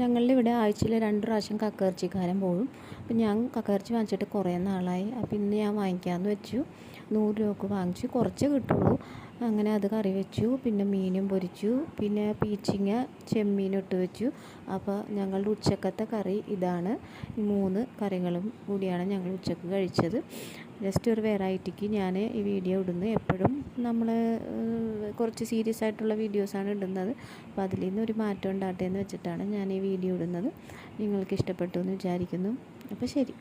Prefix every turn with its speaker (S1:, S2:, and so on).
S1: ഞങ്ങളുടെ ഇവിടെ ആഴ്ചയിൽ 2 പ്രാവശ്യം കക്കയിറച്ചിക്കാരൻ പോവും. അപ്പം ഞാൻ കക്കയിറച്ചി വാങ്ങിച്ചിട്ട് കുറേ നാളായി. അപ്പം ഇന്ന് ഞാൻ വാങ്ങിക്കാമെന്ന് വെച്ചു. 100 രൂപക്ക് വാങ്ങിച്ചു. കുറച്ചേ കിട്ടുള്ളൂ. അങ്ങനെ അത് കറി വെച്ചു. പിന്നെ മീനും പൊരിച്ചു. പിന്നെ പീച്ചിങ്ങ ചെമ്മീനും ഇട്ട് വെച്ചു. അപ്പോൾ ഞങ്ങളുടെ ഉച്ചക്കത്തെ കറി ഇതാണ്. ഈ 3 കറികളും കൂടിയാണ് ഞങ്ങൾ ഉച്ചക്ക് കഴിച്ചത്. ജസ്റ്റ് ഒരു വെറൈറ്റിക്ക് ഞാൻ ഈ വീഡിയോ ഇടുന്നു. എപ്പോഴും നമ്മൾ കുറച്ച് സീരിയസ് ആയിട്ടുള്ള വീഡിയോസാണ് ഇടുന്നത്. അപ്പോൾ അതിൽ നിന്ന് ഒരു മാറ്റം ഉണ്ടാകട്ടെ എന്ന് വെച്ചിട്ടാണ് ഞാൻ ഈ വീഡിയോ ഇടുന്നത്. നിങ്ങൾക്ക് ഇഷ്ടപ്പെട്ടു എന്ന് വിചാരിക്കുന്നു. അപ്പോൾ ശരി.